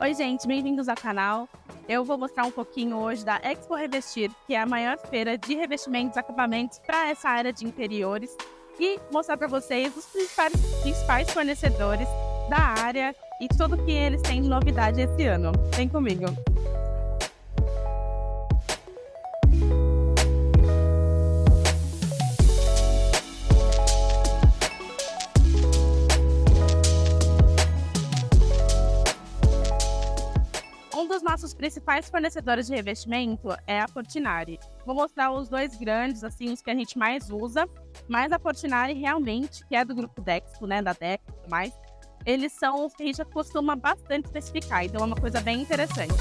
Oi, gente, bem-vindos ao canal. Eu vou mostrar um pouquinho hoje da Expo Revestir, que é a maior feira de revestimentos e acabamentos para essa área de interiores, e mostrar para vocês os principais fornecedores da área e tudo que eles têm de novidade esse ano. Vem comigo! Um dos nossos principais fornecedores de revestimento é a Portinari. Vou mostrar os dois grandes, assim, os que a gente mais usa, mas a Portinari realmente, que é do grupo Dexco, né, da Dex e tudo mais, eles são os que a gente costuma bastante especificar, então é uma coisa bem interessante.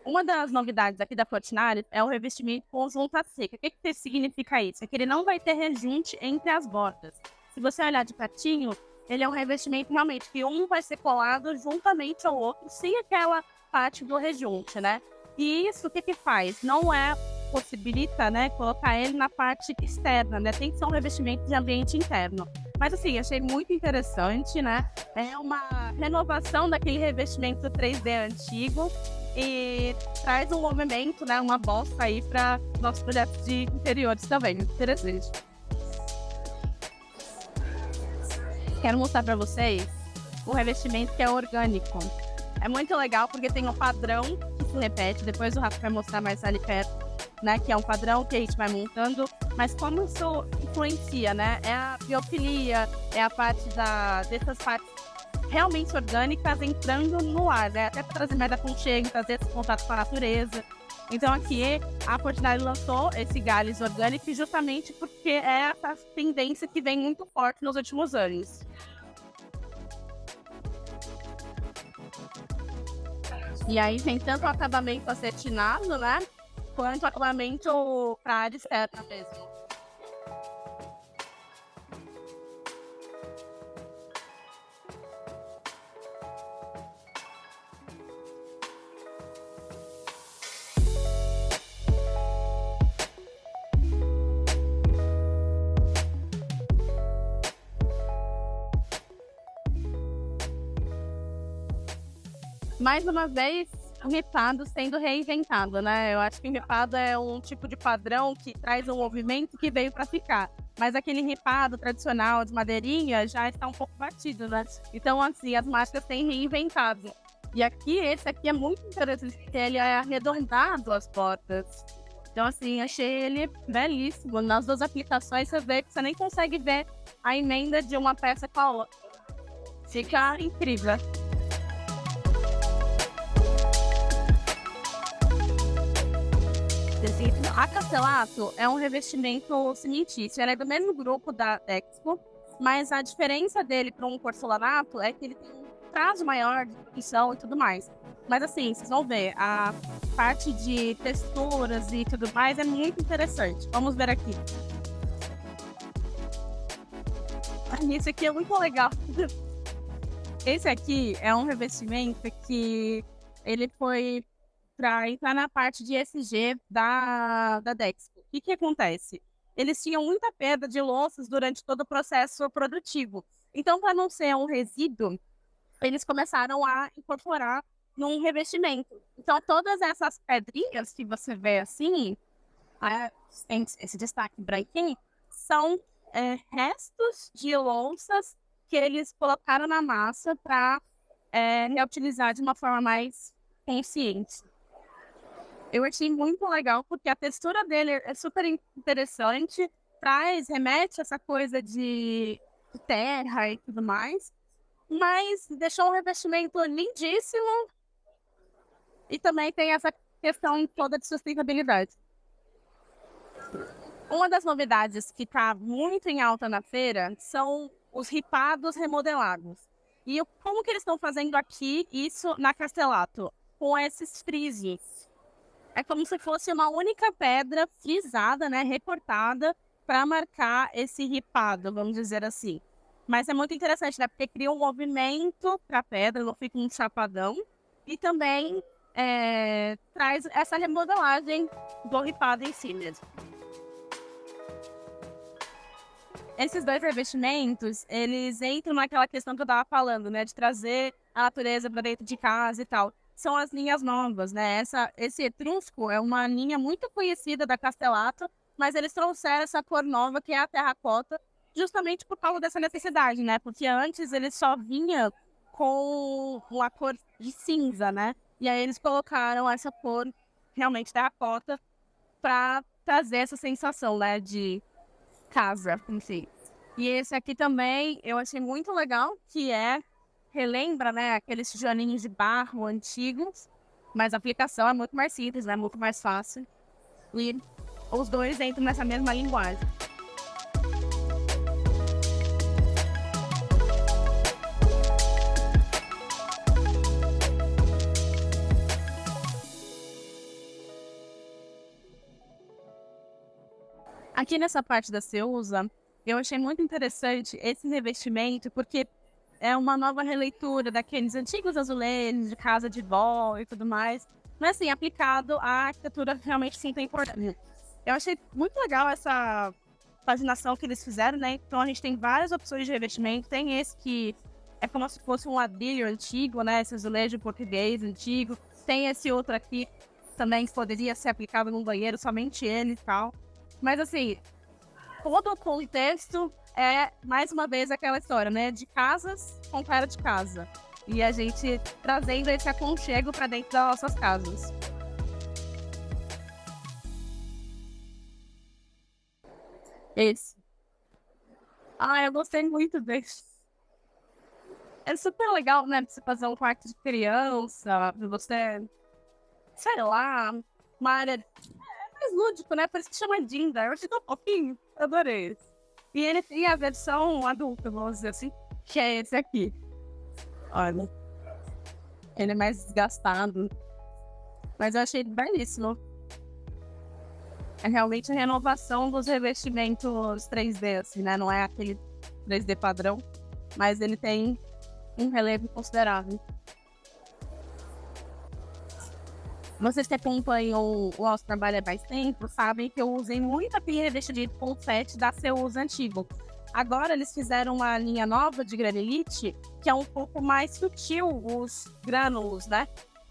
Uma das novidades aqui da Portinari é o revestimento com volta seca. O que significa isso? É que ele não vai ter rejunte entre as bordas. Se você olhar de pertinho, ele é um revestimento realmente que um vai ser colado juntamente ao outro, sem aquela parte do rejunte, né? E isso o que faz? Não possibilita, né, colocar ele na parte externa, né? Tem que ser um revestimento de ambiente interno. Mas assim, achei muito interessante, né? É uma renovação daquele revestimento 3D antigo e traz um movimento, né, uma bosta aí para nossos projetos de interiores também. Muito interessante. Quero mostrar para vocês o revestimento que é orgânico. É muito legal porque tem um padrão que se repete, depois o Rafa vai mostrar mais ali perto, né, que é um padrão que a gente vai montando, mas como isso influencia, né? É a biofilia, é a parte dessas partes realmente orgânicas entrando no ar, né? Até para trazer mais aconchego, trazer esse contato com a natureza. Então aqui a Portinari lançou esse Gales orgânico justamente porque é essa tendência que vem muito forte nos últimos anos. E aí tem tanto o acabamento acetinado, né? Quanto o acabamento para a área externa mesmo. Mais uma vez, o ripado sendo reinventado, né? Eu acho que o ripado é um tipo de padrão que traz um movimento que veio para ficar. Mas aquele ripado tradicional de madeirinha já está um pouco batido, né? Então, assim, as marcas têm reinventado. E aqui, esse aqui é muito interessante, porque ele é arredondado as portas. Então, assim, achei ele belíssimo. Nas duas aplicações, você vê que você nem consegue ver a emenda de uma peça com a outra. Fica incrível. A Castellato é um revestimento cimentício, ela é do mesmo grupo da Dexco, mas a diferença dele para um porcelanato é que ele tem um prazo maior de produção e tudo mais. Mas assim, vocês vão ver, a parte de texturas e tudo mais é muito interessante. Vamos ver aqui. Isso aqui é muito legal. Esse aqui é um revestimento que ele foi para entrar na parte de ESG da Dexco. O que acontece? Eles tinham muita perda de louças durante todo o processo produtivo. Então, para não ser um resíduo, eles começaram a incorporar num revestimento. Então, todas essas pedrinhas que você vê assim, tem esse destaque branquinho, são restos de louças que eles colocaram na massa para reutilizar de uma forma mais consciente. Eu achei muito legal porque a textura dele é super interessante, remete a essa coisa de terra e tudo mais, mas deixou um revestimento lindíssimo e também tem essa questão toda de sustentabilidade. Uma das novidades que está muito em alta na feira são os ripados remodelados. E como que eles estão fazendo aqui isso na Castellato? Com esses frisos. É como se fosse uma única pedra frisada, né, recortada, para marcar esse ripado, vamos dizer assim. Mas é muito interessante, né? Porque cria um movimento para a pedra, não fica um chapadão. E também traz essa remodelagem borrifada em si mesmo. Esses dois revestimentos, eles entram naquela questão que eu estava falando, né? De trazer a natureza para dentro de casa e tal. São as linhas novas, né? Esse etrusco é uma linha muito conhecida da Castellato, mas eles trouxeram essa cor nova, que é a terracota, justamente por causa dessa necessidade, né? Porque antes ele só vinha com uma cor de cinza, né? E aí eles colocaram essa cor realmente terracota para trazer essa sensação, né? De casa em si. E esse aqui também eu achei muito legal, que relembra, né, aqueles tijolinhos de barro antigos, mas a aplicação é muito mais simples, né, muito mais fácil. E os dois entram nessa mesma linguagem. Aqui nessa parte da Ceusa, eu achei muito interessante esse revestimento, porque é uma nova releitura daqueles antigos azulejos de casa de vó e tudo mais, mas assim, aplicado à arquitetura realmente contemporânea. Eu achei muito legal essa paginação que eles fizeram, né? Então a gente tem várias opções de revestimento, tem esse que é como se fosse um ladrilho antigo, né? Esse azulejo português antigo. Tem esse outro aqui também que poderia ser aplicado num banheiro, somente ele e tal. Mas assim, todo o contexto é, mais uma vez, aquela história, né? De casas com cara de casa. E a gente trazendo esse aconchego para dentro das nossas casas. Esse. Ah, eu gostei muito desse. É super legal, né? Pra você fazer um quarto de criança, pra você, sei lá, uma área mais lúdico, né? Por isso que chama Dinda. Eu achei tão fofinho. Eu adorei esse. E ele tem a versão adulta, vamos dizer assim, que é esse aqui. Olha. Ele é mais desgastado. Mas eu achei ele belíssimo. É realmente a renovação dos revestimentos 3D, assim, né? Não é aquele 3D padrão, mas ele tem um relevo considerável. Vocês que acompanham o nosso trabalho há mais tempo sabem que eu usei muita pilha revestida de confete da Ceusa antigo. Agora eles fizeram uma linha nova de granilite, que é um pouco mais sutil, os grânulos, né?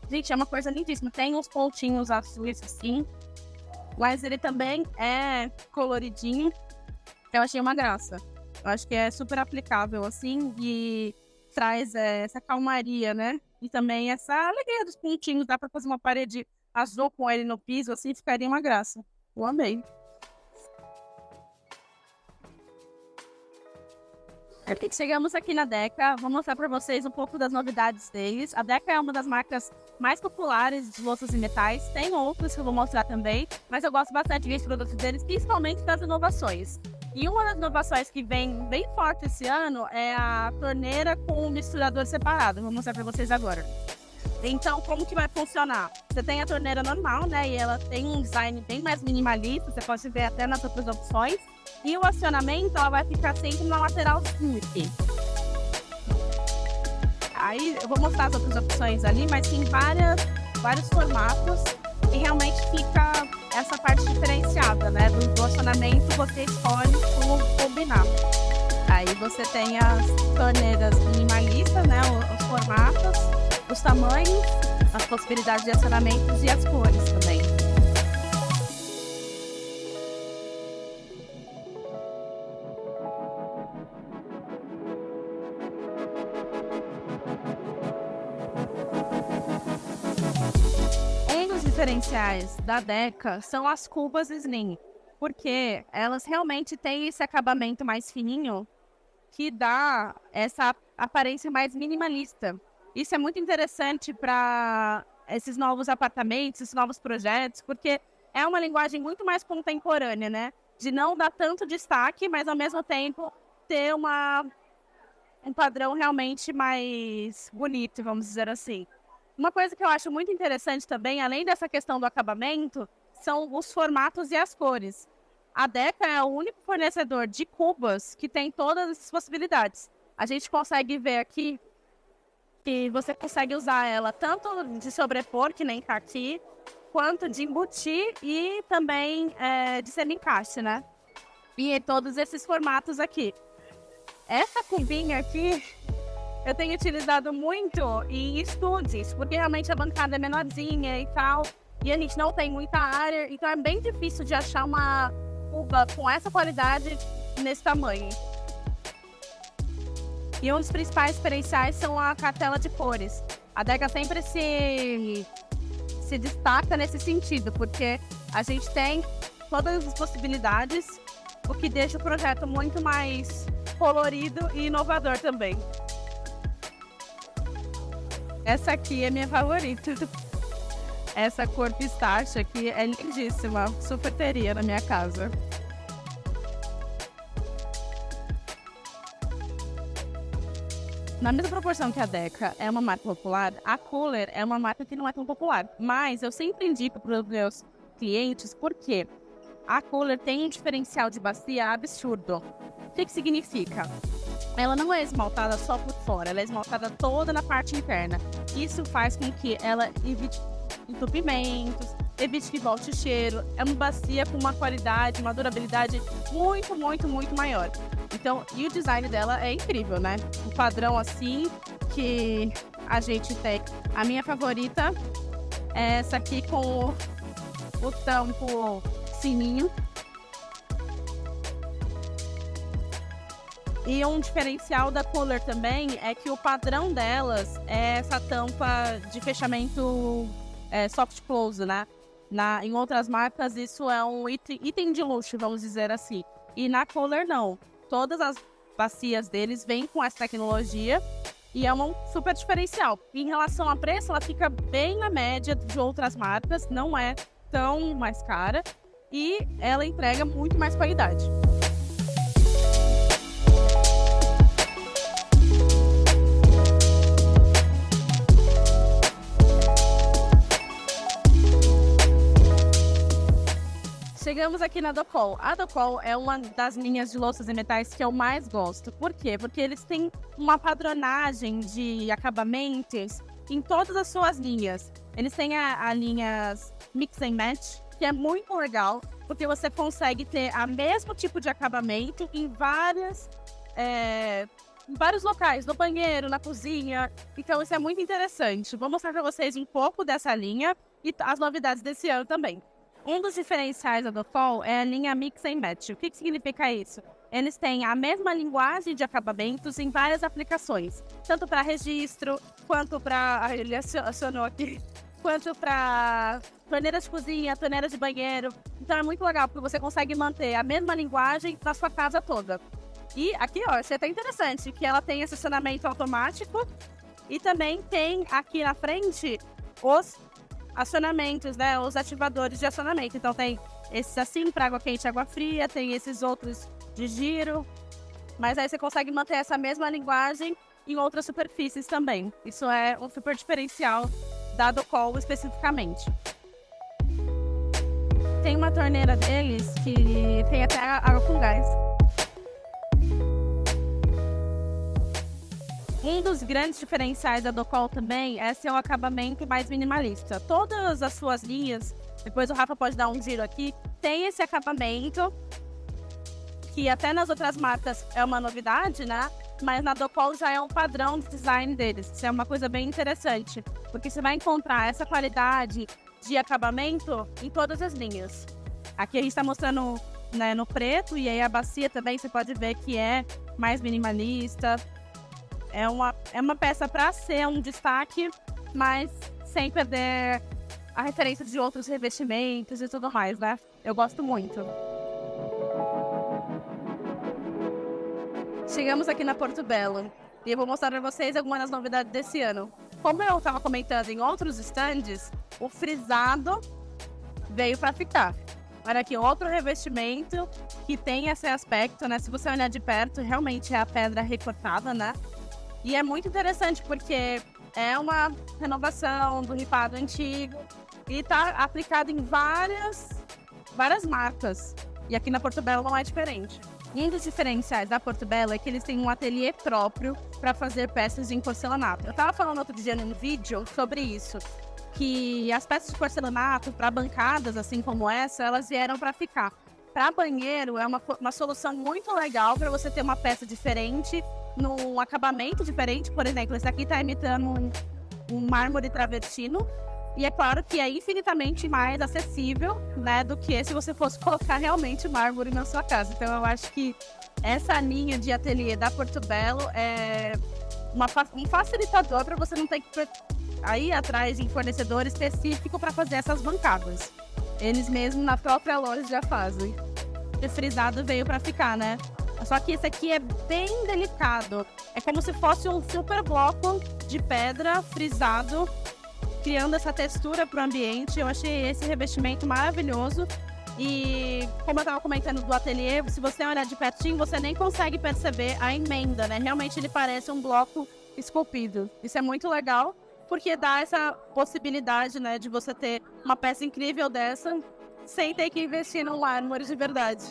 Gente, é uma coisa lindíssima. Tem uns pontinhos azuis assim, mas ele também é coloridinho. Eu achei uma graça. Eu acho que é super aplicável, assim, e traz essa calmaria, né? E também essa alegria dos pontinhos. Dá pra fazer uma parede azul com ele no piso, assim, ficaria uma graça. Eu amei. Chegamos aqui na Deca, vou mostrar para vocês um pouco das novidades deles. A Deca é uma das marcas mais populares de louças e metais. Tem outros que eu vou mostrar também, mas eu gosto bastante dos produtos deles, principalmente das inovações. E uma das inovações que vem bem forte esse ano é a torneira com o misturador separado. Vou mostrar para vocês agora. Então, como que vai funcionar? Você tem a torneira normal, né? E ela tem um design bem mais minimalista, você pode ver até nas outras opções. E o acionamento, ela vai ficar sempre na lateral aqui. Aí, eu vou mostrar as outras opções ali, mas tem vários formatos e realmente fica essa parte diferenciada, né? Do acionamento, você escolhe como combinar. Aí você tem as torneiras minimalistas, né? Os formatos, os tamanhos, as possibilidades de acionamentos e as cores também. Um dos diferenciais da Deca são as cubas Slim, porque elas realmente têm esse acabamento mais fininho que dá essa aparência mais minimalista. Isso é muito interessante para esses novos apartamentos, esses novos projetos, porque é uma linguagem muito mais contemporânea, né? De não dar tanto destaque, mas ao mesmo tempo ter um padrão realmente mais bonito, vamos dizer assim. Uma coisa que eu acho muito interessante também, além dessa questão do acabamento, são os formatos e as cores. A Deca é o único fornecedor de cubas que tem todas essas possibilidades. a gente consegue ver aqui que você consegue usar ela tanto de sobrepor, que nem tá aqui, quanto de embutir e também de semi-encaixe, né? E todos esses formatos aqui. Essa cubinha aqui, eu tenho utilizado muito em estúdios, porque realmente a bancada é menorzinha e tal, e a gente não tem muita área, então é bem difícil de achar uma cuba com essa qualidade nesse tamanho. E um dos principais diferenciais são a cartela de cores. A Deca sempre se destaca nesse sentido, porque a gente tem todas as possibilidades, o que deixa o projeto muito mais colorido e inovador também. Essa aqui é minha favorita. Essa cor pistache aqui é lindíssima, super teria na minha casa. Na mesma proporção que a Deca é uma marca popular, a Kohler é uma marca que não é tão popular. Mas eu sempre indico para os meus clientes porque a Kohler tem um diferencial de bacia absurdo. O que significa? Ela não é esmaltada só por fora, ela é esmaltada toda na parte interna. Isso faz com que ela evite entupimentos, evite que volte o cheiro. É uma bacia com uma qualidade, uma durabilidade muito, muito, muito maior. Então, e o design dela é incrível, né? O padrão assim que a gente tem. A minha favorita é essa aqui com o tampo fininho. E um diferencial da Kohler também é que o padrão delas é essa tampa de fechamento soft close, né? Em outras marcas isso é um item de luxo, vamos dizer assim. E na Kohler não. Todas as bacias deles vêm com essa tecnologia e é um super diferencial. Em relação a preço, ela fica bem na média de outras marcas, não é tão mais cara e ela entrega muito mais qualidade. Chegamos aqui na Docol. A Docol é uma das linhas de louças e metais que eu mais gosto. Por quê? Porque eles têm uma padronagem de acabamentos em todas as suas linhas. Eles têm a linha Mix and Match, que é muito legal, porque você consegue ter o mesmo tipo de acabamento em vários locais, no banheiro, na cozinha. Então isso é muito interessante. Vou mostrar para vocês um pouco dessa linha e as novidades desse ano também. Um dos diferenciais da Docol é a linha Mix and Match. O que significa isso? Eles têm a mesma linguagem de acabamentos em várias aplicações, tanto para registro, quanto para... ele acionou aqui, quanto para torneiras de cozinha, torneiras de banheiro. Então é muito legal, porque você consegue manter a mesma linguagem na sua casa toda. E aqui, ó, achei até interessante, que ela tem estacionamento automático e também tem aqui na frente os acionamentos, né, os ativadores de acionamento. Então tem esses assim para água quente e água fria, tem esses outros de giro, mas aí você consegue manter essa mesma linguagem em outras superfícies também. Isso é um super diferencial da Docol especificamente. Tem uma torneira deles que tem até água com gás. Um dos grandes diferenciais da Docol também é ser um acabamento mais minimalista. Todas as suas linhas, depois o Rafa pode dar um giro aqui, tem esse acabamento, que até nas outras marcas é uma novidade, né? Mas na Docol já é um padrão de design deles. Isso é uma coisa bem interessante, porque você vai encontrar essa qualidade de acabamento em todas as linhas. Aqui a gente está mostrando, né, no preto, e aí a bacia também você pode ver que é mais minimalista. É uma peça para ser um destaque, mas sem perder a referência de outros revestimentos e tudo mais, né? Eu gosto muito. Chegamos aqui na Porto Belo e eu vou mostrar para vocês algumas das novidades desse ano. Como eu estava comentando em outros stands, o frisado veio para ficar. Olha aqui, outro revestimento que tem esse aspecto, né? Se você olhar de perto, realmente é a pedra recortada, né? E é muito interessante porque é uma renovação do ripado antigo e está aplicado em várias marcas. E aqui na Porto Belo não é diferente. E um dos diferenciais da Porto Belo é que eles têm um ateliê próprio para fazer peças em porcelanato. Eu estava falando outro dia num vídeo sobre isso, que as peças de porcelanato para bancadas, assim como essa, elas vieram para ficar. Para banheiro é uma solução muito legal para você ter uma peça diferente, num acabamento diferente. Por exemplo, esse aqui está imitando um mármore travertino. E é claro que é infinitamente mais acessível, né, do que se você fosse colocar realmente mármore na sua casa. Então eu acho que essa linha de ateliê da Porto Belo é um facilitador para você não ter que ir atrás de fornecedor específico para fazer essas bancadas. Eles mesmos na própria loja já fazem. O frisado veio para ficar, né? Só que esse aqui é bem delicado. É como se fosse um super bloco de pedra frisado, criando essa textura para o ambiente. Eu achei esse revestimento maravilhoso. E como eu estava comentando do ateliê, se você olhar de pertinho, você nem consegue perceber a emenda, né? Realmente ele parece um bloco esculpido. Isso é muito legal, porque dá essa possibilidade, né, de você ter uma peça incrível dessa, sem ter que investir num mármore de verdade.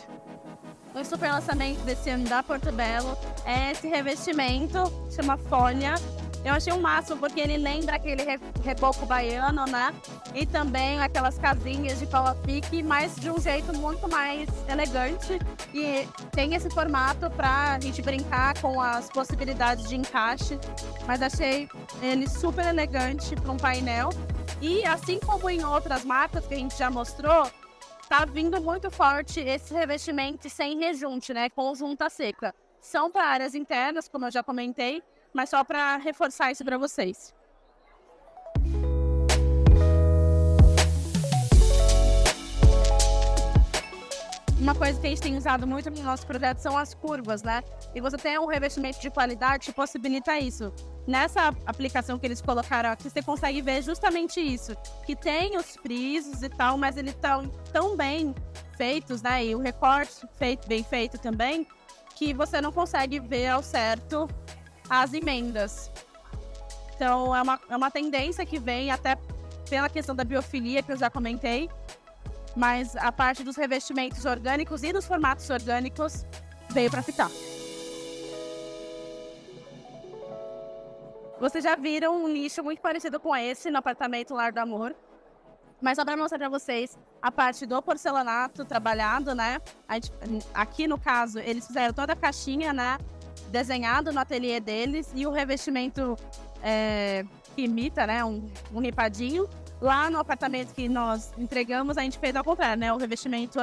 O super lançamento desse ano da Porto Belo é esse revestimento, chama Folha. Eu achei o máximo porque ele lembra aquele reboco baiano, né? E também aquelas casinhas de pau a pique, mas de um jeito muito mais elegante. E tem esse formato pra gente brincar com as possibilidades de encaixe. Mas achei ele super elegante para um painel. E assim como em outras marcas que a gente já mostrou, tá vindo muito forte esse revestimento sem rejunte, né? Com junta seca. São para áreas internas, como eu já comentei, mas só para reforçar isso para vocês. Uma coisa que a gente tem usado muito no nosso projeto são as curvas, né? E você tem um revestimento de qualidade que possibilita isso. Nessa aplicação que eles colocaram aqui, você consegue ver justamente isso. Que tem os frisos e tal, mas eles estão tão bem feitos, né? E o recorte bem feito também, que você não consegue ver ao certo as emendas. Então, é uma tendência que vem até pela questão da biofilia, que eu já comentei, mas a parte dos revestimentos orgânicos e dos formatos orgânicos veio para ficar. Vocês já viram um nicho muito parecido com esse no apartamento Lar do Amor, mas só para mostrar para vocês a parte do porcelanato trabalhado, né? Aqui, no caso, eles fizeram toda a caixinha, né, desenhado no ateliê deles, e o revestimento que imita, né, um ripadinho. Lá no apartamento que nós entregamos, a gente fez ao contrário, né, o revestimento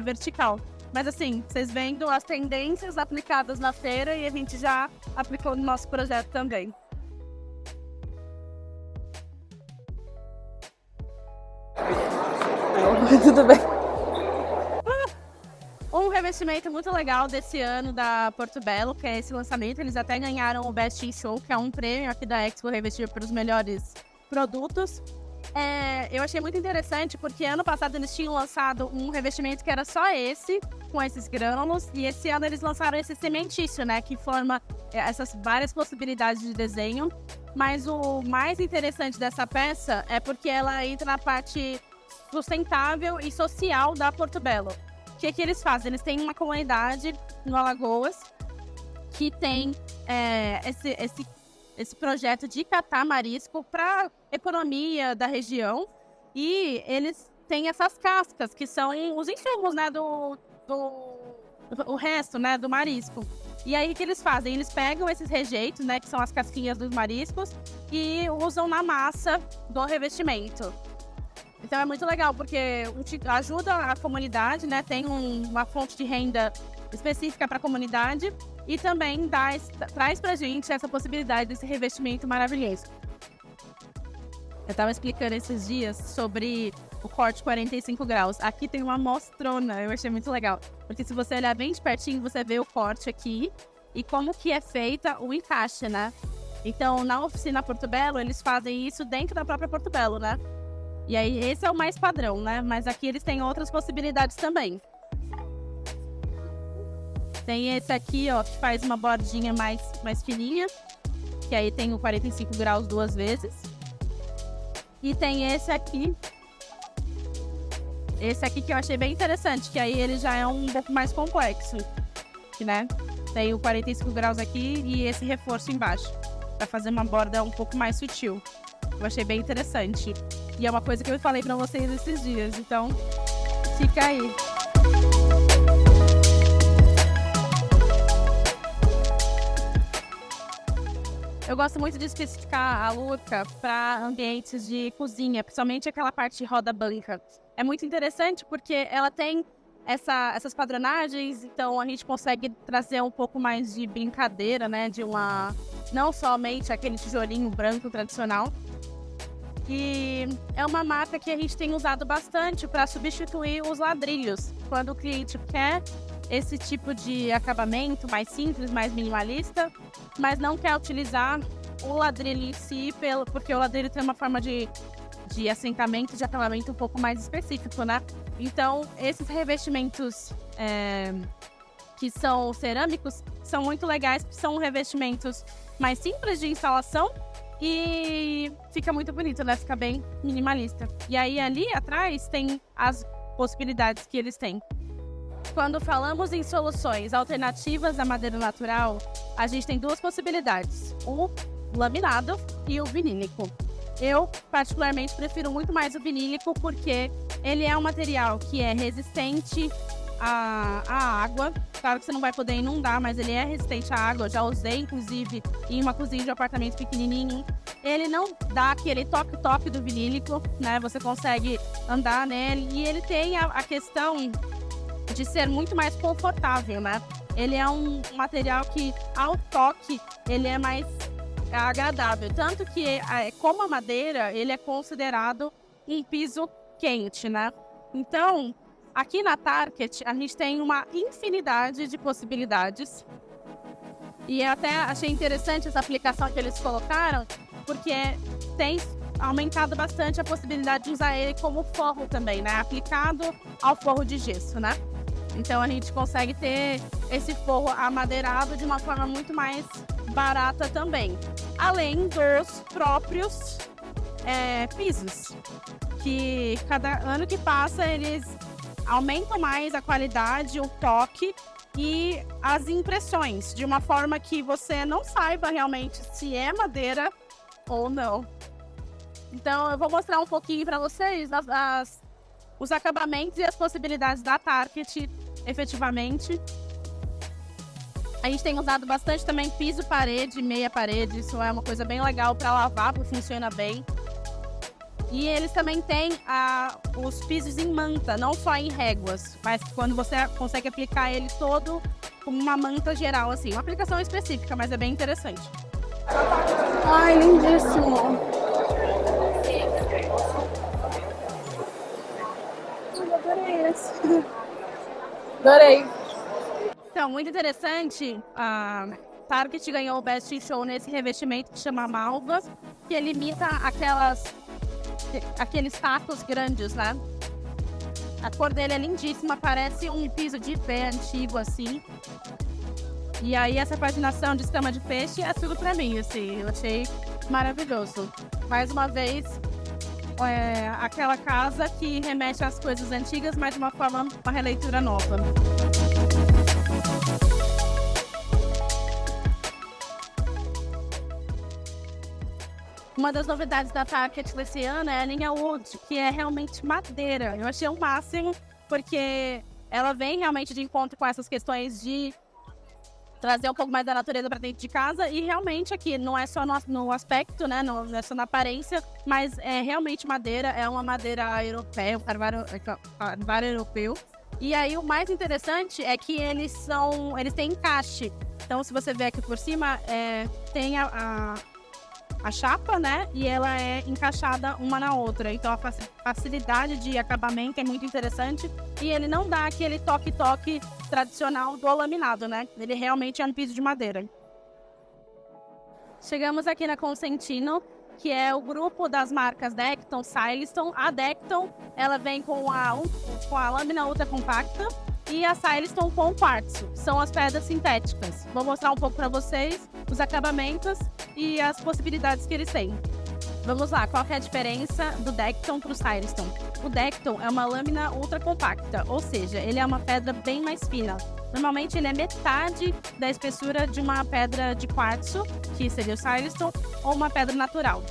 vertical. Mas assim, vocês vendo as tendências aplicadas na feira, e a gente já aplicou no nosso projeto também. Tudo bem. Um revestimento muito legal desse ano da Porto Belo, que é esse lançamento. Eles até ganharam o Best in Show, que é um prêmio aqui da Expo Revestir para os melhores produtos. Eu achei muito interessante porque ano passado eles tinham lançado um revestimento que era só esse, com esses grânulos, e esse ano eles lançaram esse sementício, né, que forma essas várias possibilidades de desenho. Mas o mais interessante dessa peça é porque ela entra na parte sustentável e social da Porto Belo. O que eles fazem? Eles têm uma comunidade no Alagoas que tem esse projeto de catar marisco para economia da região, e eles têm essas cascas que são os insumos, né, o resto, né, do marisco. E aí o que eles fazem? Eles pegam esses rejeitos, né, que são as casquinhas dos mariscos, e usam na massa do revestimento. Então é muito legal, porque ajuda a comunidade, né? Tem uma fonte de renda específica para a comunidade, e também traz pra gente essa possibilidade desse revestimento maravilhoso. Eu estava explicando esses dias sobre o corte 45 graus. Aqui tem uma mostrona, eu achei muito legal. Porque se você olhar bem de pertinho, você vê o corte aqui e como que é feita o encaixe, né? Então, na oficina Porto Belo, eles fazem isso dentro da própria Porto Belo, né? E aí, esse é o mais padrão, né? Mas aqui eles têm outras possibilidades também. Tem esse aqui, ó, que faz uma bordinha mais fininha, que aí tem o 45 graus 2 vezes. E tem esse aqui que eu achei bem interessante, que aí ele já é um pouco mais complexo. look, né? Tem o 45 graus aqui e esse reforço embaixo, para fazer uma borda um pouco mais sutil. Eu achei bem interessante. E é uma coisa que eu falei para vocês esses dias, então fica aí. Eu gosto muito de especificar a Luca para ambientes de cozinha, principalmente aquela parte de roda branca. É muito interessante porque ela tem essas padronagens, então a gente consegue trazer um pouco mais de brincadeira, né? Não somente aquele tijolinho branco tradicional. E é uma marca que a gente tem usado bastante para substituir os ladrilhos. Quando o cliente quer esse tipo de acabamento mais simples, mais minimalista, mas não quer utilizar o ladrilho em si, porque o ladrilho tem uma forma de assentamento, de acabamento um pouco mais específico, né? Então, esses revestimentos que são cerâmicos são muito legais, porque são revestimentos mais simples de instalação e fica muito bonito, né? Fica bem minimalista. E aí, ali atrás, tem as possibilidades que eles têm. Quando falamos em soluções alternativas à madeira natural, a gente tem duas possibilidades, o laminado e o vinílico. Eu, particularmente, prefiro muito mais o vinílico porque ele é um material que é resistente à água. Claro que você não vai poder inundar, mas ele é resistente à água. Eu já usei, inclusive, em uma cozinha de um apartamento pequenininho. Ele não dá aquele toque do vinílico, né? Você consegue andar nele e ele tem a questão de ser muito mais confortável, né? Ele é um material que, ao toque, ele é mais agradável. Tanto que, como a madeira, ele é considerado um piso quente, né? Então, aqui na Target, a gente tem uma infinidade de possibilidades. E eu até achei interessante essa aplicação que eles colocaram, porque tem aumentado bastante a possibilidade de usar ele como forro também, né? Aplicado ao forro de gesso, né? Então a gente consegue ter esse forro amadeirado de uma forma muito mais barata também. Além dos próprios pisos, que cada ano que passa eles aumentam mais a qualidade, o toque e as impressões, de uma forma que você não saiba realmente se é madeira ou não. Então eu vou mostrar um pouquinho para vocês os acabamentos e as possibilidades da Target, efetivamente. A gente tem usado bastante também piso parede, meia parede. Isso é uma coisa bem legal para lavar, porque funciona bem. E eles também têm os pisos em manta, não só em réguas, mas quando você consegue aplicar ele todo como uma manta geral, assim. Uma aplicação específica, mas é bem interessante. Ai, lindíssimo! Adorei esse. Adorei. Então, muito interessante. A Target ganhou o Best in Show nesse revestimento que chama Malva, que ele imita aqueles tacos grandes, né? A cor dele é lindíssima, parece um piso de pé antigo, assim. E aí, essa paginação de escama de peixe é tudo pra mim, assim. Eu achei maravilhoso. Mais uma vez, aquela casa que remete às coisas antigas, mas de uma forma, uma releitura nova. Uma das novidades da Target desse ano é a linha Wood, que é realmente madeira. Eu achei o máximo, porque ela vem realmente de encontro com essas questões de trazer um pouco mais da natureza para dentro de casa. E realmente aqui não é só no aspecto, né? Não é só na aparência, mas é realmente madeira. É uma madeira europeia, um carvalho europeu. E aí o mais interessante é que eles têm encaixe. Então, se você ver aqui por cima, tem a chapa, né? E ela é encaixada uma na outra. Então, a facilidade de acabamento é muito interessante. E ele não dá aquele toque-toque tradicional do laminado, né? Ele realmente é um piso de madeira. Chegamos aqui na Consentino, que é o grupo das marcas Decton, Silestone. A Decton, ela vem com a lâmina ultra compacta e a Silestone com quartzo. São as pedras sintéticas. Vou mostrar um pouco para vocês os acabamentos e as possibilidades que eles têm. Vamos lá, qual que é a diferença do Decton para o Silestone? O Decton é uma lâmina ultra compacta, ou seja, ele é uma pedra bem mais fina. Normalmente ele é metade da espessura de uma pedra de quartzo, que seria o silestone, ou uma pedra natural.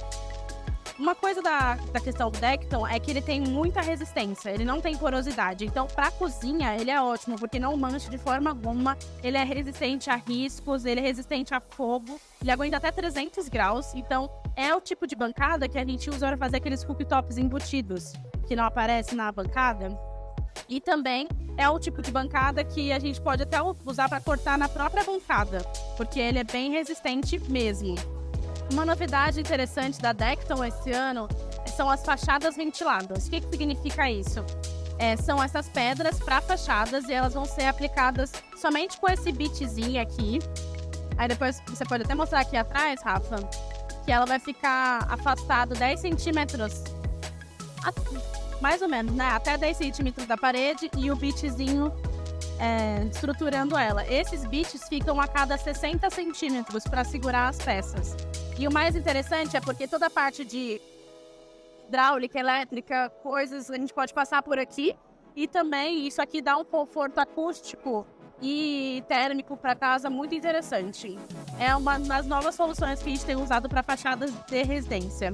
Uma coisa da questão do Decton é que ele tem muita resistência, ele não tem porosidade. Então, para cozinha, ele é ótimo, porque não mancha de forma alguma. Ele é resistente a riscos, ele é resistente a fogo, ele aguenta até 300 graus. Então, é o tipo de bancada que a gente usa para fazer aqueles cooktops embutidos, que não aparece na bancada. E também é o tipo de bancada que a gente pode até usar para cortar na própria bancada, porque ele é bem resistente mesmo. Uma novidade interessante da Decton esse ano são as fachadas ventiladas. O que significa isso? São essas pedras para fachadas e elas vão ser aplicadas somente com esse bitzinho aqui. Aí depois você pode até mostrar aqui atrás, Rafa, que ela vai ficar afastado 10 centímetros, mais ou menos, né? Até 10 centímetros da parede e o bitzinho estruturando ela. Esses bits ficam a cada 60 centímetros para segurar as peças. E o mais interessante é porque toda a parte de hidráulica, elétrica, coisas a gente pode passar por aqui. E também isso aqui dá um conforto acústico e térmico para casa muito interessante. É uma das novas soluções que a gente tem usado para fachadas de residência.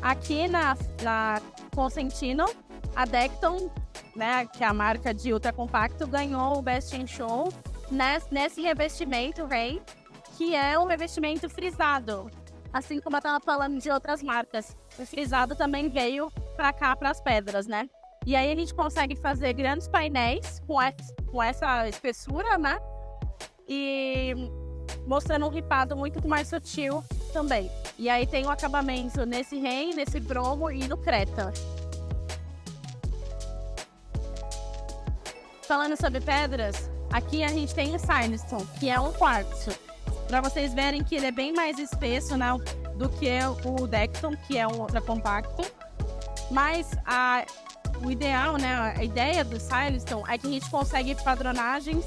Aqui na Consentino, a Decton, né, que é a marca de ultra compacto, ganhou o Best in Show nesse revestimento, que é um revestimento frisado. Assim como eu estava falando de outras marcas, o frisado também veio para cá, para as pedras, né? E aí a gente consegue fazer grandes painéis com essa espessura, né? E mostrando um ripado muito mais sutil também. E aí tem o acabamento nesse rei, nesse bromo e no creta. Falando sobre pedras, aqui a gente tem o silestone, que é um quartzo. Para vocês verem que ele é bem mais espesso, né, do que o Decton, que é um ultra compacto. Mas o ideal, né, a ideia do silestone é que a gente consegue padronagens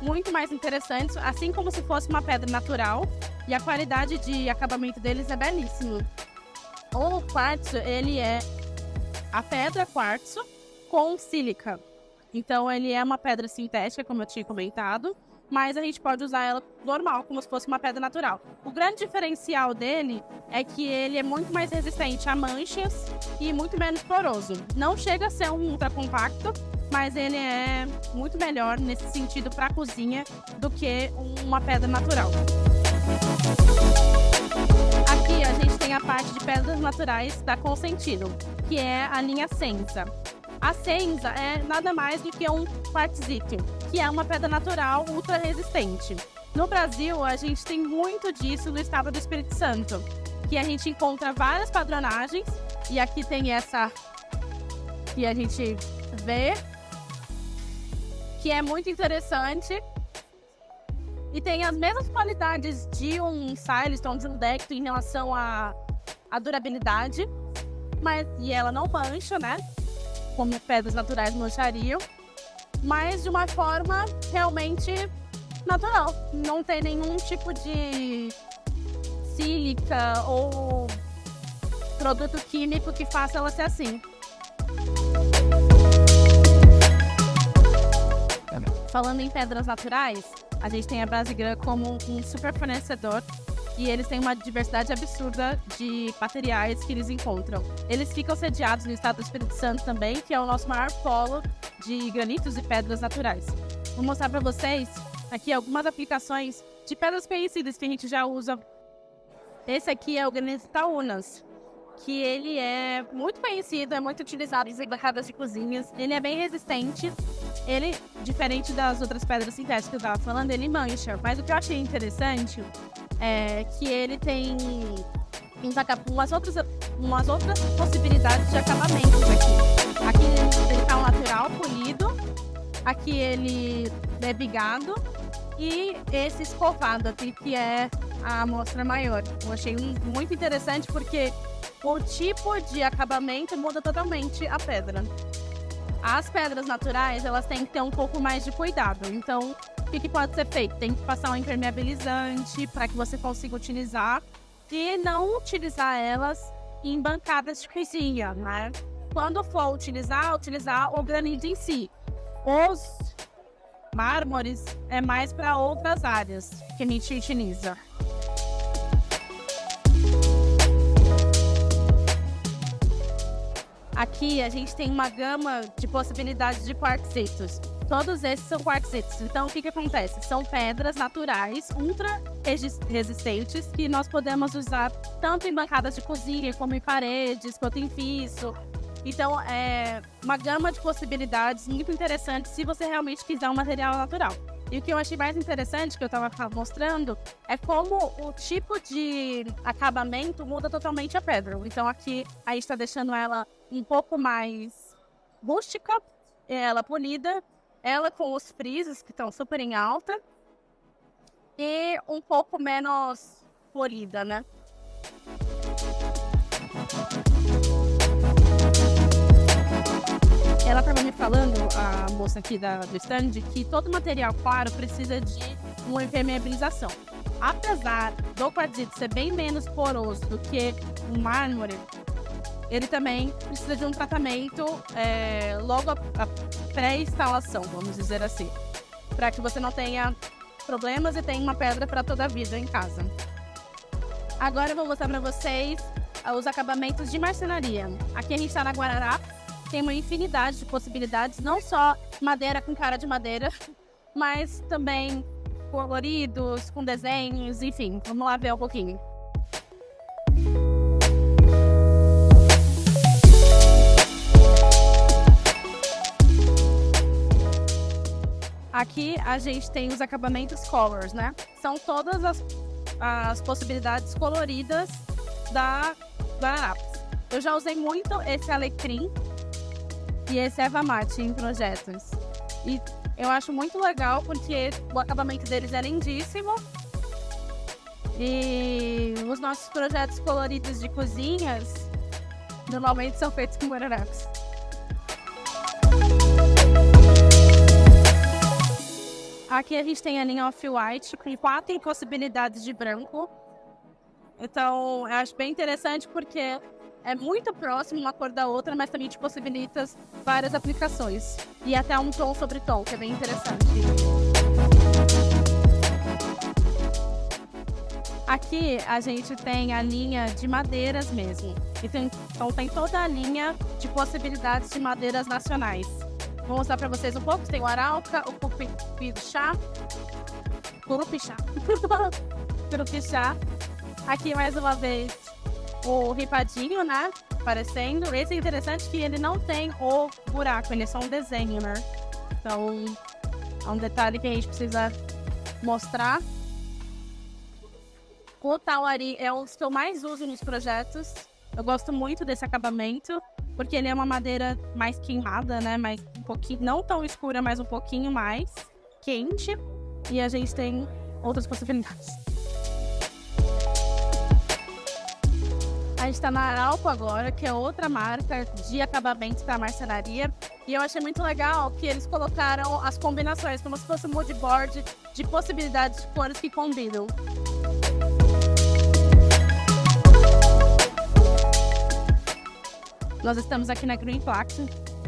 muito mais interessantes, assim como se fosse uma pedra natural. E a qualidade de acabamento deles é belíssimo. O quartzo, ele é a pedra quartzo com sílica. Então, ele é uma pedra sintética, como eu tinha comentado, mas a gente pode usar ela normal, como se fosse uma pedra natural. O grande diferencial dele é que ele é muito mais resistente a manchas e muito menos poroso. Não chega a ser um ultra compacto, mas ele é muito melhor nesse sentido para a cozinha do que uma pedra natural. Aqui a gente tem a parte de pedras naturais da Consentino, que é a linha Senza. A Senza é nada mais do que um quartzito, que é uma pedra natural ultra resistente. No Brasil, a gente tem muito disso no estado do Espírito Santo, que a gente encontra várias padronagens, e aqui tem essa que a gente vê, que é muito interessante, e tem as mesmas qualidades de um silestone, de um Decton em relação à durabilidade, e ela não mancha, né? Como pedras naturais manchariam, mas de uma forma realmente natural. Não tem nenhum tipo de sílica ou produto químico que faça ela ser assim. Falando em pedras naturais, a gente tem a Brasigran como um super fornecedor e eles têm uma diversidade absurda de materiais que eles encontram. Eles ficam sediados no estado do Espírito Santo também, que é o nosso maior polo de granitos e pedras naturais. Vou mostrar para vocês aqui algumas aplicações de pedras conhecidas que a gente já usa. Esse aqui é o granito Itaúnas, que ele é muito conhecido, é muito utilizado em bancadas de cozinhas. Ele é bem resistente. Ele, diferente das outras pedras sintéticas que eu estava falando, ele mancha. Mas o que eu achei interessante é que ele tem umas outras possibilidades de acabamentos aqui. Aqui ele tá um lateral polido, aqui ele é bigado e esse escovado aqui que é a amostra maior. Eu achei muito interessante porque o tipo de acabamento muda totalmente a pedra. As pedras naturais, elas têm que ter um pouco mais de cuidado. Então, o que pode ser feito? Tem que passar um impermeabilizante para que você consiga utilizar e não utilizar elas em bancadas de cozinha, né? Quando for utilizar o granito em si. mármores é mais para outras áreas que a gente utiliza. Aqui a gente tem uma gama de possibilidades de quartzitos. Todos esses são quartzitos. Então, o que acontece? São pedras naturais, ultra resistentes, que nós podemos usar tanto em bancadas de cozinha, como em paredes, quanto em piso. Então, é uma gama de possibilidades muito interessante se você realmente quiser um material natural. E o que eu achei mais interessante, que eu estava mostrando, é como o tipo de acabamento muda totalmente a pedra. Então, aqui a gente está deixando ela um pouco mais rústica, ela polida, ela com os frisos que estão super em alta e um pouco menos polida, né? Ela estava me falando, a moça aqui do stand, que todo material claro precisa de uma impermeabilização. Apesar do quartzito ser bem menos poroso do que o mármore, ele também precisa de um tratamento logo a pré-instalação, vamos dizer assim, para que você não tenha problemas e tenha uma pedra para toda a vida em casa. Agora eu vou mostrar para vocês os acabamentos de marcenaria. Aqui a gente está na Guararapes, tem uma infinidade de possibilidades, não só madeira com cara de madeira, mas também coloridos, com desenhos, enfim, vamos lá ver um pouquinho. Aqui a gente tem os acabamentos colors, né? São todas as possibilidades coloridas da Guararapes. Eu já usei muito esse alecrim e esse erva mate em projetos. E eu acho muito legal porque o acabamento deles é lindíssimo. E os nossos projetos coloridos de cozinhas normalmente são feitos com Guararapes. Aqui a gente tem a linha Off-White com 4 possibilidades de branco. Então, eu acho bem interessante porque é muito próximo uma cor da outra, mas também te possibilita várias aplicações. E até um tom sobre tom, que é bem interessante. Aqui a gente tem a linha de madeiras mesmo. Então tem toda a linha de possibilidades de madeiras nacionais. Vou mostrar para vocês um pouco. Tem o arauca, o curupixá. Curupixá. Aqui mais uma vez o ripadinho, né? Aparecendo. Esse é interessante que ele não tem o buraco, ele é só um desenho, né? Então é um detalhe que a gente precisa mostrar. O tauari é um dos que eu mais uso nos projetos. Eu gosto muito desse acabamento, porque ele é uma madeira mais queimada, né? Mais um pouquinho, não tão escura, mas um pouquinho mais quente. E a gente tem outras possibilidades. A gente está na Arauco agora, que é outra marca de acabamento para marcenaria. E eu achei muito legal que eles colocaram as combinações, como se fosse um mood board de possibilidades de cores que combinam. Nós estamos aqui na Greenplax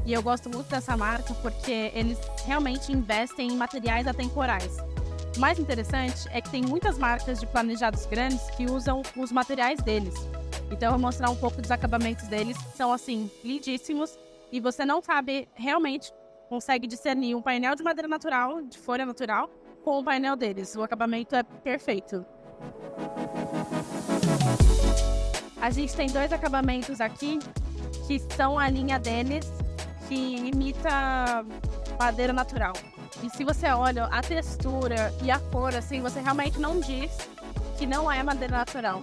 e eu gosto muito dessa marca porque eles realmente investem em materiais atemporais. O mais interessante é que tem muitas marcas de planejados grandes que usam os materiais deles. Então eu vou mostrar um pouco dos acabamentos deles, que são assim, lindíssimos. E você não sabe, realmente consegue discernir um painel de madeira natural, de folha natural, com o painel deles. O acabamento é perfeito. A gente tem 2 acabamentos aqui, que são a linha deles, que imita madeira natural. E se você olha a textura e a cor, assim, você realmente não diz que não é madeira natural.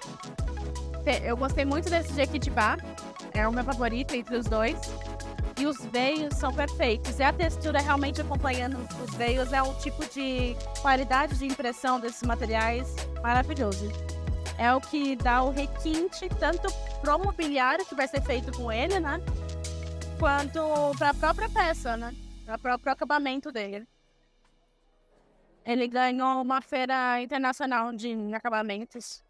Eu gostei muito desse Jequitibá, é o meu favorito entre os 2. E os veios são perfeitos. E a textura realmente acompanhando os veios é um tipo de qualidade de impressão desses materiais maravilhoso. É o que dá o requinte tanto pro mobiliário que vai ser feito com ele, né? Quanto para a própria peça, né? Para o próprio acabamento dele. Ele ganhou uma feira internacional de acabamentos.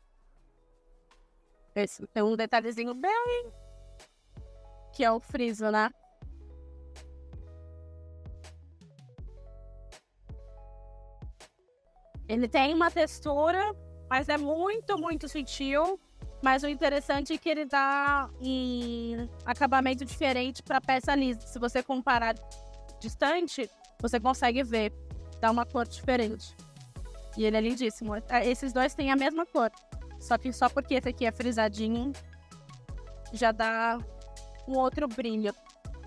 Esse tem um detalhezinho bem... que é o friso, né? Ele tem uma textura, mas é muito, muito sutil. Mas o interessante é que ele dá um acabamento diferente para peça lisa. Se você comparar distante, você consegue ver. Dá uma cor diferente. E ele é lindíssimo. Esses dois têm a mesma cor. Só que só porque esse aqui é frisadinho, já dá um outro brilho.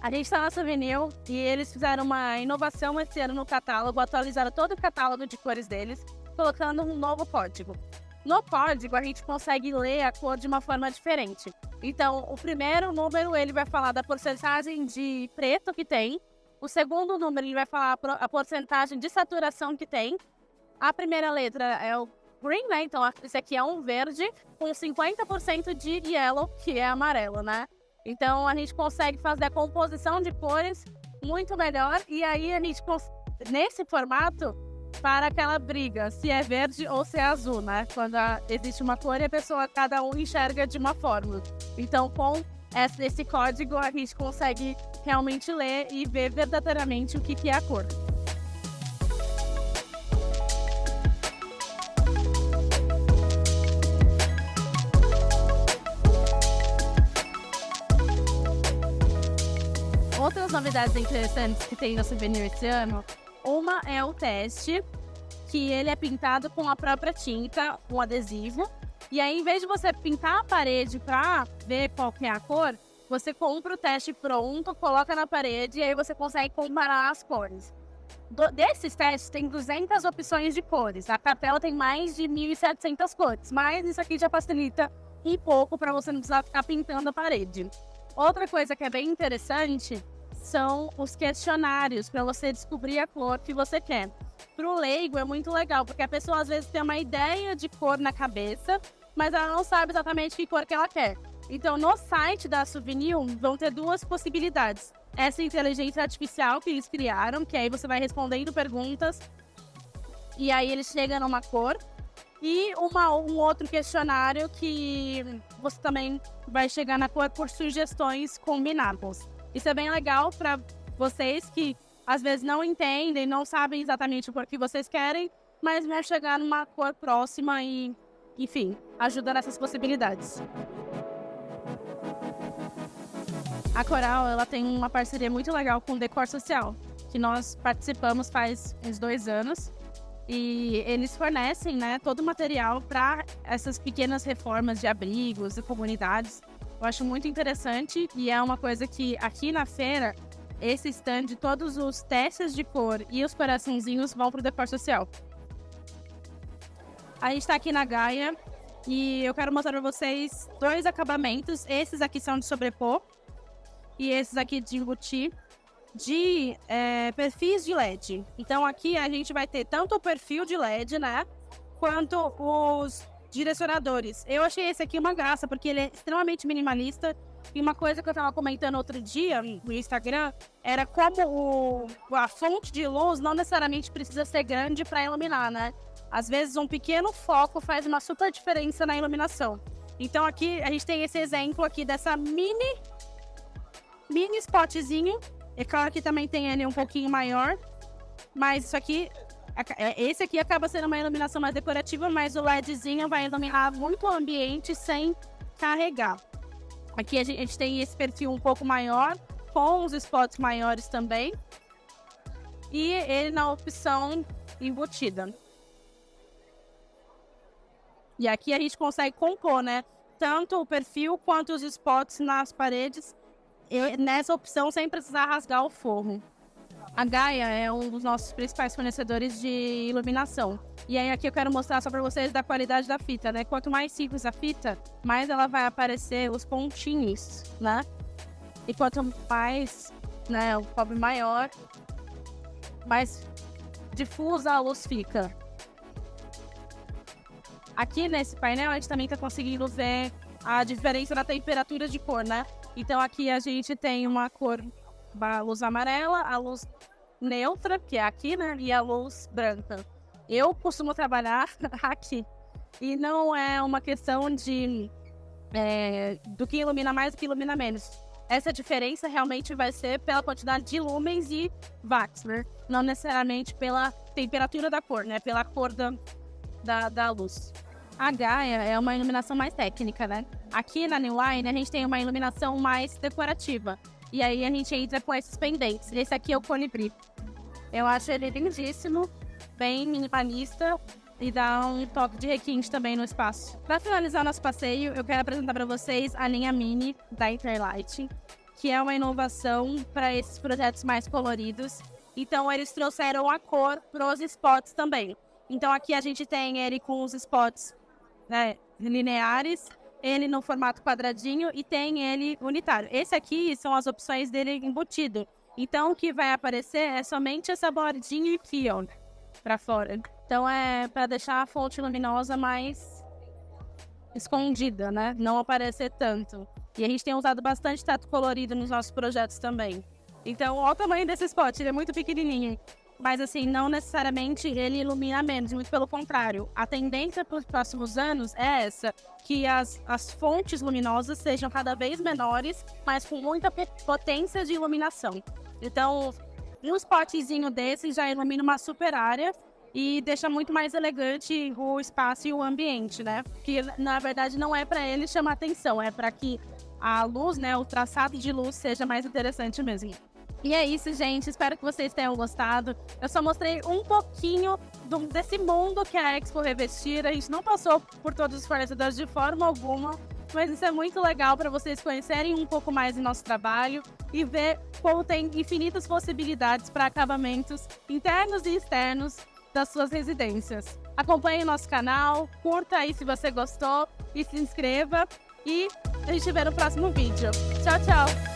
A gente tá na Souvenir e eles fizeram uma inovação esse ano no catálogo, atualizaram todo o catálogo de cores deles, colocando um novo código. No código, a gente consegue ler a cor de uma forma diferente. Então, o primeiro número, ele vai falar da porcentagem de preto que tem. O segundo número, ele vai falar a porcentagem de saturação que tem. A primeira letra é o green, né? Então, esse aqui é um verde com 50% de yellow, que é amarelo, né? Então, a gente consegue fazer a composição de cores muito melhor. E aí, a gente, nesse formato, para aquela briga, se é verde ou se é azul, né? Quando existe uma cor e a pessoa, cada um enxerga de uma forma. Então, com esse código, a gente consegue realmente ler e ver verdadeiramente o que é a cor. Outras novidades interessantes que tem no Souvenir esse ano, uma é o teste, que ele é pintado com a própria tinta, um adesivo. E aí, em vez de você pintar a parede para ver qual que é a cor, você compra o teste pronto, coloca na parede e aí você consegue comparar as cores. Desses testes, tem 200 opções de cores. A cartela tem mais de 1.700 cores, mas isso aqui já facilita um pouco para você não precisar ficar pintando a parede. Outra coisa que é bem interessante são os questionários para você descobrir a cor que você quer. Para o leigo é muito legal, porque a pessoa às vezes tem uma ideia de cor na cabeça, mas ela não sabe exatamente que cor que ela quer. Então, no site da Souvenir vão ter duas possibilidades. Essa inteligência artificial que eles criaram, que aí você vai respondendo perguntas e aí ele chega numa cor. E um outro questionário que você também vai chegar na cor por sugestões combinadas. Isso é bem legal para vocês que às vezes não entendem, não sabem exatamente o cor que vocês querem, mas vai chegar numa cor próxima e, enfim, ajuda nessas possibilidades. A Coral, ela tem uma parceria muito legal com o Decor Social, que nós participamos faz uns 2 anos. E eles fornecem, né, todo o material para essas pequenas reformas de abrigos e comunidades. Eu acho muito interessante e é uma coisa que aqui na feira, esse stand, todos os testes de cor e os coraçãozinhos vão para o Decor Social. A gente está aqui na Gaia e eu quero mostrar para vocês 2 acabamentos. Esses aqui são de sobrepor e esses aqui de embutir, de perfis de LED. Então aqui a gente vai ter tanto o perfil de LED, né, quanto os direcionadores. Eu achei esse aqui uma graça, porque ele é extremamente minimalista. E uma coisa que eu tava comentando outro dia no Instagram era como a fonte de luz não necessariamente precisa ser grande para iluminar, né? Às vezes um pequeno foco faz uma super diferença na iluminação. Então aqui a gente tem esse exemplo aqui dessa mini spotzinho. É claro que também tem ele um pouquinho maior, mas isso aqui, esse aqui acaba sendo uma iluminação mais decorativa, mas o LEDzinho vai iluminar muito o ambiente sem carregar. Aqui a gente tem esse perfil um pouco maior, com os spots maiores também, e ele na opção embutida. E aqui a gente consegue compor, né, tanto o perfil quanto os spots nas paredes, nessa opção sem precisar rasgar o forro. A Gaia é um dos nossos principais fornecedores de iluminação. E aí aqui eu quero mostrar só para vocês da qualidade da fita, né? Quanto mais simples a fita, mais ela vai aparecer os pontinhos, né? E quanto mais, né, o cobre maior, mais difusa a luz fica. Aqui nesse painel a gente também está conseguindo ver a diferença da temperatura de cor, né? Então aqui a gente tem uma cor, a luz amarela, a luz neutra, que é aqui, né? E a luz branca. Eu costumo trabalhar aqui. E não é uma questão de do que ilumina mais, do que ilumina menos. essa diferença realmente vai ser pela quantidade de lumens e watts, né? Não necessariamente pela temperatura da cor, né? Pela cor da luz. A Gaia é uma iluminação mais técnica, né? Aqui na New Line, a gente tem uma iluminação mais decorativa. E aí a gente entra com esses pendentes. Esse aqui é o colibri. Eu acho ele lindíssimo, bem minimalista e dá um toque de requinte também no espaço. Para finalizar nosso passeio, eu quero apresentar para vocês a linha Mini da Interlight, que é uma inovação para esses projetos mais coloridos. Então, eles trouxeram a cor para os spots também. Então, aqui a gente tem ele com os spots, né, lineares, ele no formato quadradinho e tem ele unitário. Esse aqui são as opções dele embutido. Então, o que vai aparecer é somente essa bordinha aqui, ó, para fora. Então, é para deixar a fonte luminosa mais escondida, né? Não aparecer tanto. E a gente tem usado bastante teto colorido nos nossos projetos também. Então, olha o tamanho desse spot, ele é muito pequenininho. Mas, assim, não necessariamente ele ilumina menos, muito pelo contrário. A tendência para os próximos anos é essa, que as fontes luminosas sejam cada vez menores, mas com muita potência de iluminação. Então, um spotzinho desse já ilumina uma super área e deixa muito mais elegante o espaço e o ambiente, né? Que, na verdade, não é para ele chamar atenção, é para que a luz, né, o traçado de luz seja mais interessante mesmo. E é isso, gente. Espero que vocês tenham gostado. Eu só mostrei um pouquinho desse mundo que é a Expo Revestir. A gente não passou por todos os fornecedores de forma alguma, mas isso é muito legal para vocês conhecerem um pouco mais do nosso trabalho e ver como tem infinitas possibilidades para acabamentos internos e externos das suas residências. Acompanhe nosso canal, curta aí se você gostou e se inscreva. E a gente se vê no próximo vídeo. Tchau, tchau!